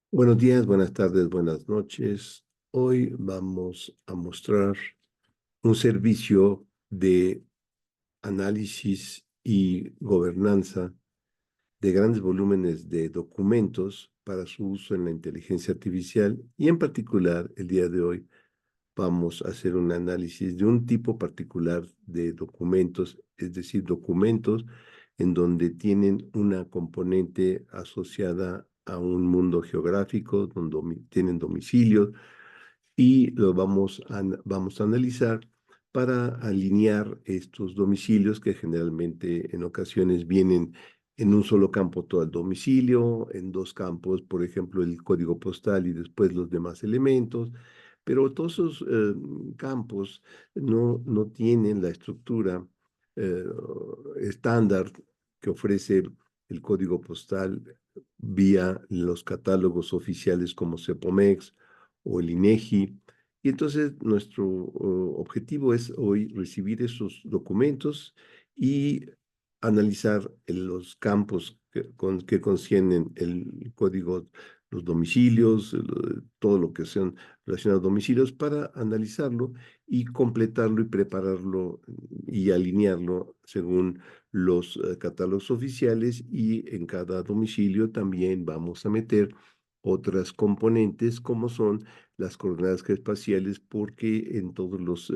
Buenos días, buenas tardes, buenas noches. Hoy vamos a mostrar un servicio de análisis y gobernanza de grandes volúmenes de documentos para su uso en la inteligencia artificial y en particular el día de hoy vamos a hacer un análisis de un tipo particular de documentos, es decir, documentos en donde tienen una componente asociada a un mundo geográfico, donde tienen domicilios, y lo vamos a analizar para alinear estos domicilios que generalmente en ocasiones vienen en un solo campo todo el domicilio, en dos campos, por ejemplo, el código postal y después los demás elementos, pero todos esos campos no tienen la estructura eh, estándar que ofrece el código postal vía los catálogos oficiales como CEPOMEX o el INEGI. Y entonces nuestro objetivo es hoy recibir esos documentos y analizar los campos que contienen el código, los domicilios, todo lo que sean relacionados a domicilios, para analizarlo y completarlo y prepararlo y alinearlo según los catálogos oficiales, y en cada domicilio también vamos a meter otras componentes como son las coordenadas geoespaciales, porque en todos los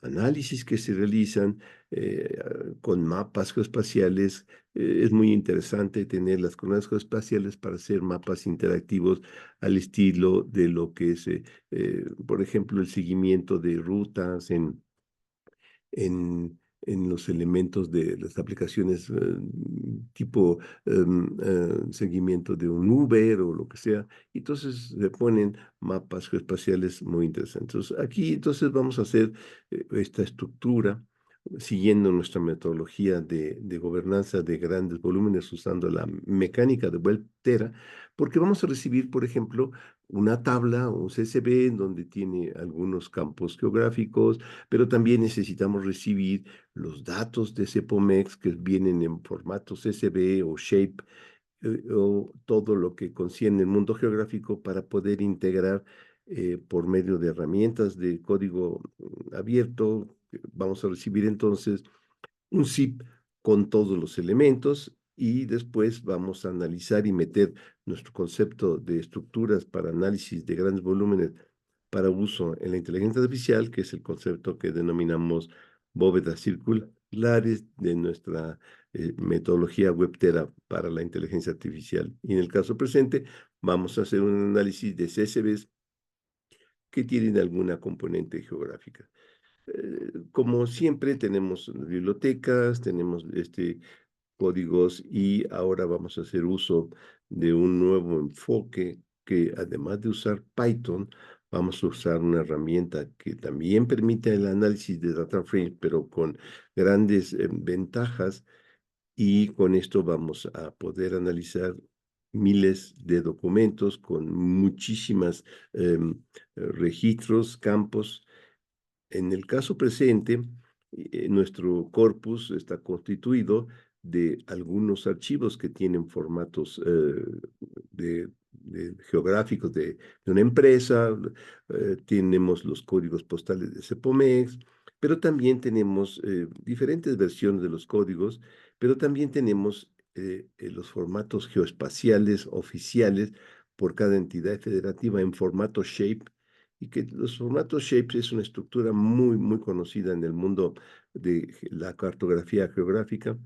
análisis que se realizan eh, con mapas geoespaciales, es muy interesante tener las coordenadas geoespaciales para hacer mapas interactivos al estilo de lo que es, por ejemplo, el seguimiento de rutas en los elementos de las aplicaciones tipo seguimiento de un Uber o lo que sea. Entonces se ponen mapas geoespaciales muy interesantes. Aquí entonces vamos a hacer esta estructura siguiendo nuestra metodología de gobernanza de grandes volúmenes usando la mecánica de Volterra, porque vamos a recibir, por ejemplo, una tabla o un CSV en donde tiene algunos campos geográficos, pero también necesitamos recibir los datos de CEPOMEX que vienen en formato CSV o Shape, o todo lo que concierne el mundo geográfico para poder integrar por medio de herramientas de código abierto. Vamos a recibir entonces un zip con todos los elementos y después vamos a analizar y meter nuestro concepto de estructuras para análisis de grandes volúmenes para uso en la inteligencia artificial, que es el concepto que denominamos bóvedas circulares de nuestra metodología WebTera para la inteligencia artificial. Y en el caso presente, vamos a hacer un análisis de CSVs que tienen alguna componente geográfica. Como siempre, tenemos bibliotecas, tenemos códigos, y ahora vamos a hacer uso de un nuevo enfoque que, además de usar Python, vamos a usar una herramienta que también permite el análisis de data frames, pero con grandes ventajas, y con esto vamos a poder analizar miles de documentos con muchísimas registros, campos. En el caso presente, nuestro corpus está constituido de algunos archivos que tienen formatos geográficos de una empresa. Tenemos los códigos postales de CEPOMEX, pero también tenemos diferentes versiones de los códigos, pero también tenemos los formatos geoespaciales oficiales por cada entidad federativa en formato Shape, y que los formatos Shapes es una estructura muy, muy conocida en el mundo de la cartografía geográfica.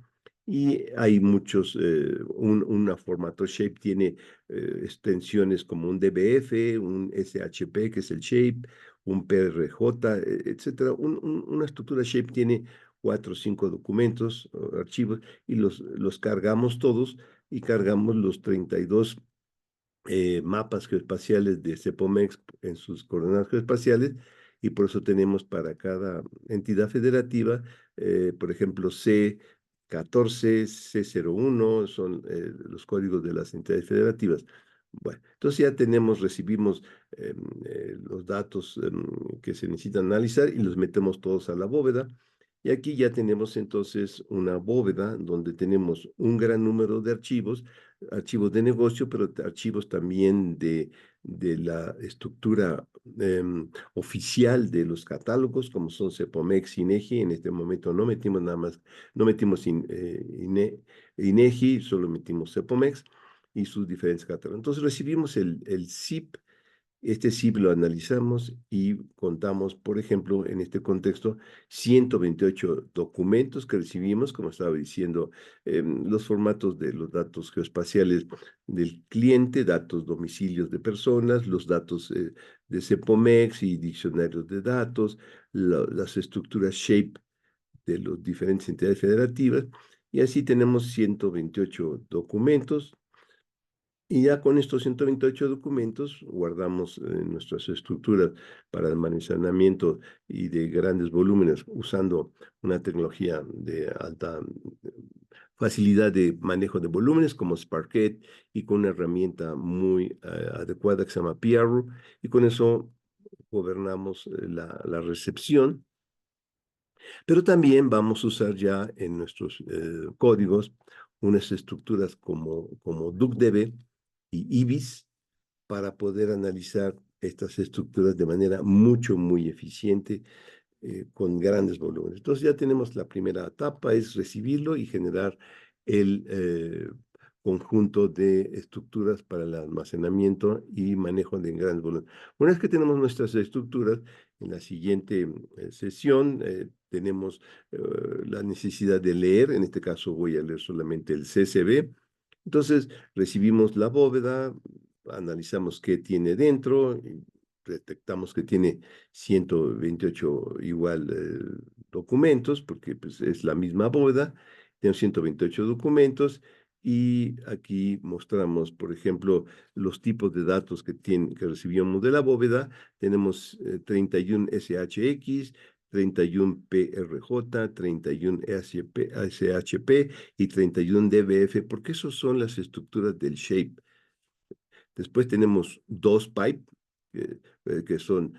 Y hay muchos, una formato Shape tiene extensiones como un DBF, un SHP, que es el Shape, un PRJ, etcétera. Una estructura Shape tiene 4 o 5 documentos o archivos, y los cargamos todos, y cargamos los 32 mapas geoespaciales de CEPOMEX en sus coordenadas geoespaciales, y por eso tenemos para cada entidad federativa, por ejemplo, C14, C01, son los códigos de las entidades federativas. Bueno, entonces ya recibimos los datos que se necesitan analizar y los metemos todos a la bóveda. Y aquí ya tenemos entonces una bóveda donde tenemos un gran número de archivos archivos de negocio, pero archivos también de la estructura oficial de los catálogos, como son CEPOMEX, INEGI. En este momento no metimos nada más, no metimos INEGI, solo metimos CEPOMEX y sus diferentes catálogos. Entonces recibimos el ZIP. Este sí lo analizamos y contamos, por ejemplo, en este contexto, 128 documentos que recibimos, como estaba diciendo, los formatos de los datos geoespaciales del cliente, datos domicilios de personas, los datos de CEPOMEX y diccionarios de datos, las estructuras SHAPE de las diferentes entidades federativas, y así tenemos 128 documentos. Y ya con estos 128 documentos guardamos nuestras estructuras para almacenamiento y de grandes volúmenes usando una tecnología de alta facilidad de manejo de volúmenes como Sparkit y con una herramienta muy adecuada que se llama PRU, y con eso gobernamos la recepción, pero también vamos a usar ya en nuestros códigos unas estructuras como DuckDB y IBIS para poder analizar estas estructuras de manera muy eficiente con grandes volúmenes. Entonces ya tenemos la primera etapa, es recibirlo y generar el conjunto de estructuras para el almacenamiento y manejo de grandes volúmenes. Una vez que tenemos nuestras estructuras, en la siguiente sesión tenemos la necesidad de leer. En este caso voy a leer solamente el CSV. Entonces recibimos la bóveda, analizamos qué tiene dentro, y detectamos que tiene 128 igual documentos, porque pues, es la misma bóveda. Tenemos 128 documentos y aquí mostramos, por ejemplo, los tipos de datos que recibimos de la bóveda. Tenemos 31 SHX, 31 PRJ, 31 SHP y 31 DBF, porque esos son las estructuras del shape. Después tenemos dos pipe, que son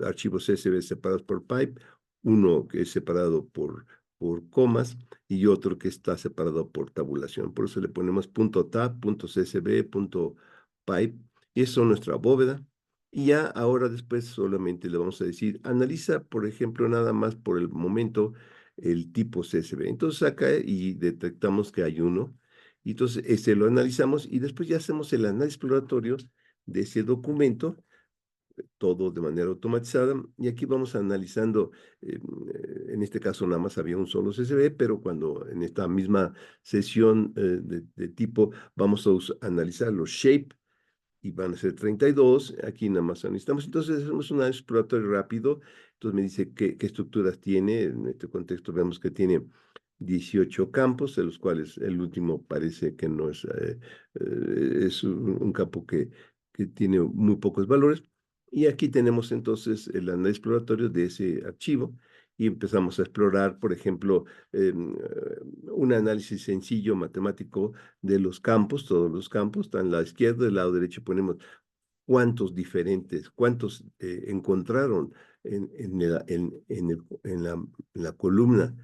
archivos CSV separados por pipe, uno que es separado por comas y otro que está separado por tabulación. Por eso le ponemos .tab, .csv, .pipe, y eso es nuestra bóveda. Y ya ahora después solamente le vamos a decir, analiza, por ejemplo, nada más por el momento el tipo CSV. Entonces acá y detectamos que hay uno. Y entonces ese lo analizamos y después ya hacemos el análisis exploratorio de ese documento, todo de manera automatizada. Y aquí vamos analizando, en este caso nada más había un solo CSV, pero cuando en esta misma sesión de tipo vamos a analizar los shape y van a ser 32, aquí nada más necesitamos. Entonces hacemos un análisis exploratorio rápido. Entonces me dice qué estructuras tiene. En este contexto vemos que tiene 18 campos, de los cuales el último parece que no es, es un campo que tiene muy pocos valores. Y aquí tenemos entonces el análisis exploratorio de ese archivo y empezamos a explorar, por ejemplo, un análisis sencillo matemático de los campos. Todos los campos están a la izquierda, del lado derecho ponemos cuántos encontraron en la columna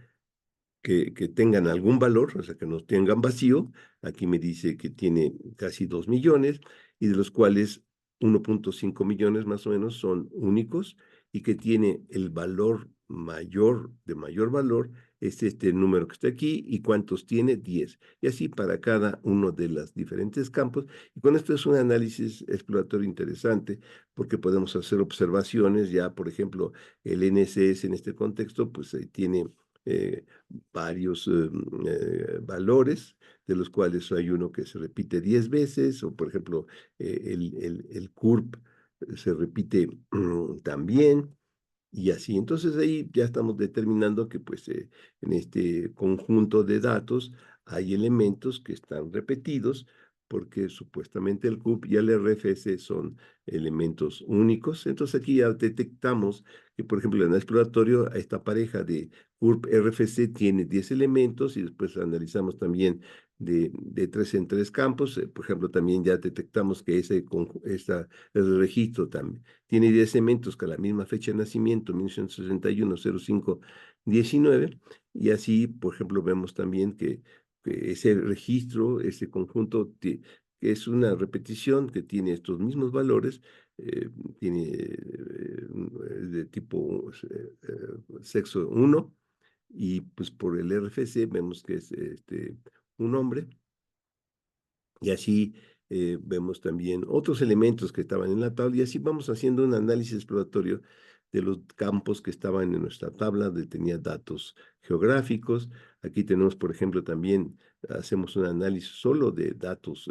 que tengan algún valor, o sea, que no tengan vacío. Aquí me dice que tiene casi 2 millones, y de los cuales 1.5 millones más o menos son únicos, y que tiene el valor mayor, de mayor valor, es este número que está aquí. ¿Y cuántos tiene? 10. Y así para cada uno de los diferentes campos. Y con esto es un análisis exploratorio interesante, porque podemos hacer observaciones. Ya, por ejemplo, el NSS en este contexto, pues tiene eh, varios valores, de los cuales hay uno que se repite 10 veces, o por ejemplo, el CURP se repite también, y así. Entonces ahí ya estamos determinando que pues en este conjunto de datos hay elementos que están repetidos, porque supuestamente el CUP y el RFS son elementos únicos. Entonces aquí ya detectamos que, por ejemplo, en el exploratorio, esta pareja de CURP RFC tiene 10 elementos, y después analizamos también de 3 en 3 campos. Por ejemplo, también ya detectamos que el registro también tiene 10 elementos con la misma fecha de nacimiento, 1961-05-19, y así, por ejemplo, vemos también que que ese registro, ese conjunto, que es una repetición que tiene estos mismos valores, tiene de tipo sexo 1, y pues por el RFC vemos que es un hombre, y así vemos también otros elementos que estaban en la tabla, y así vamos haciendo un análisis exploratorio de los campos que estaban en nuestra tabla, donde tenía datos geográficos. Aquí tenemos, por ejemplo, también hacemos un análisis solo de datos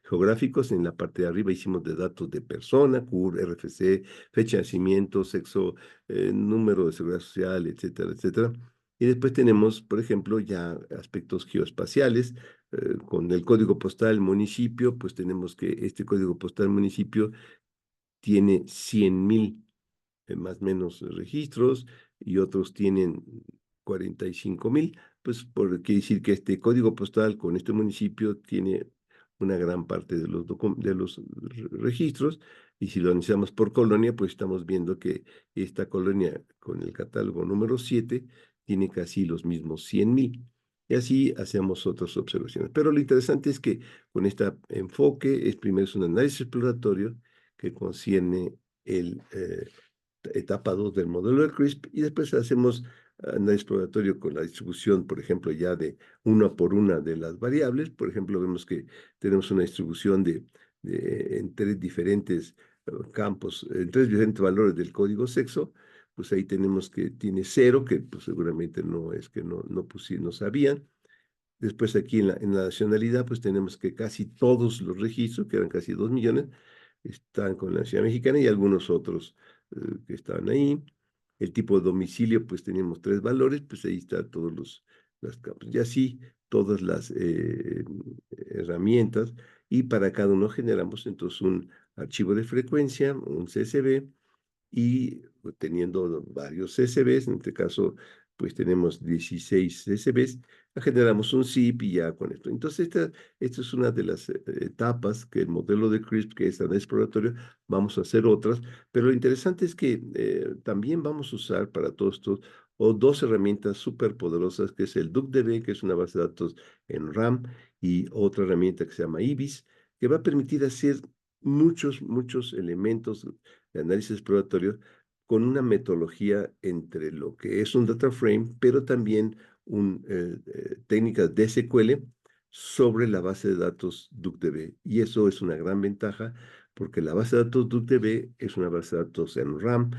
geográficos. En la parte de arriba hicimos de datos de persona, CUR, RFC, fecha de nacimiento, sexo, número de seguridad social, etcétera, etcétera. Y después tenemos, por ejemplo, ya aspectos geoespaciales, con el código postal municipio, pues tenemos que este código postal municipio tiene 100,000 más o menos registros, y otros tienen 45,000, pues quiere decir que este código postal con este municipio tiene una gran parte de los registros, y si lo analizamos por colonia, pues estamos viendo que esta colonia con el catálogo número 7 tiene casi los mismos 100,000. Y así hacemos otras observaciones. Pero lo interesante es que con este enfoque, primero es un análisis exploratorio que concierne el etapa 2 del modelo de CRISP, y después hacemos análisis exploratorio con la distribución, por ejemplo, ya de una por una de las variables. Por ejemplo, vemos que tenemos una distribución en tres diferentes campos, en tres diferentes valores del código sexo. Pues ahí tenemos que tiene 0, que pues seguramente no es que no sabían. Después aquí en la nacionalidad, pues tenemos que casi todos los registros, que eran casi 2 millones, están con la nacionalidad mexicana, y algunos otros que estaban ahí. El tipo de domicilio, pues teníamos 3 valores, pues ahí están todos los campos. Y así todas las herramientas, y para cada uno generamos entonces un archivo de frecuencia, un CSV, y teniendo varios CSVs, en este caso, pues tenemos 16 CSVs, generamos un zip y ya con esto. Entonces, esta es una de las etapas que el modelo de CRISP, que es tan exploratorio, vamos a hacer otras, pero lo interesante es que también vamos a usar para todo esto dos herramientas súper poderosas, que es el DuckDB, que es una base de datos en RAM, y otra herramienta que se llama IBIS, que va a permitir hacer muchos elementos de análisis exploratorio con una metodología entre lo que es un data frame, pero también técnicas de SQL sobre la base de datos DuckDB. Y eso es una gran ventaja, porque la base de datos DuckDB es una base de datos en RAM,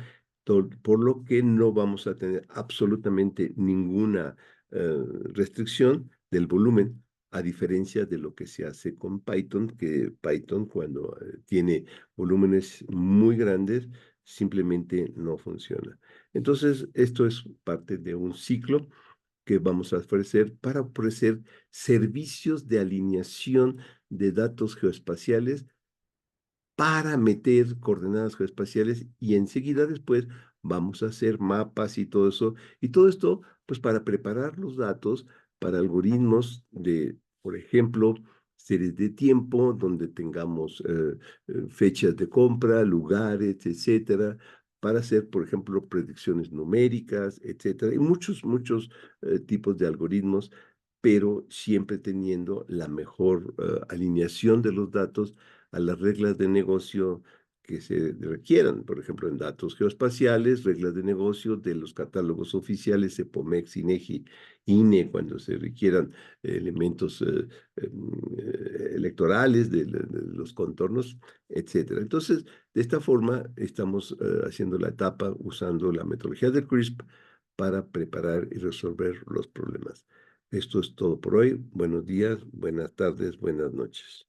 por lo que no vamos a tener absolutamente ninguna restricción del volumen, a diferencia de lo que se hace con Python, que Python, cuando tiene volúmenes muy grandes, simplemente no funciona. Entonces, esto es parte de un ciclo que vamos a ofrecer para ofrecer servicios de alineación de datos geoespaciales, para meter coordenadas geoespaciales, y enseguida después vamos a hacer mapas y todo eso. Y todo esto, pues para preparar los datos para algoritmos de, por ejemplo, series de tiempo, donde tengamos fechas de compra, lugares, etcétera, para hacer, por ejemplo, predicciones numéricas, etcétera, y muchos tipos de algoritmos, pero siempre teniendo la mejor alineación de los datos a las reglas de negocio que se requieran. Por ejemplo, en datos geoespaciales, reglas de negocio de los catálogos oficiales, EPOMEX, INEGI, INE, cuando se requieran elementos electorales de los contornos, etcétera. Entonces, de esta forma, estamos haciendo la etapa usando la metodología de CRISP para preparar y resolver los problemas. Esto es todo por hoy. Buenos días, buenas tardes, buenas noches.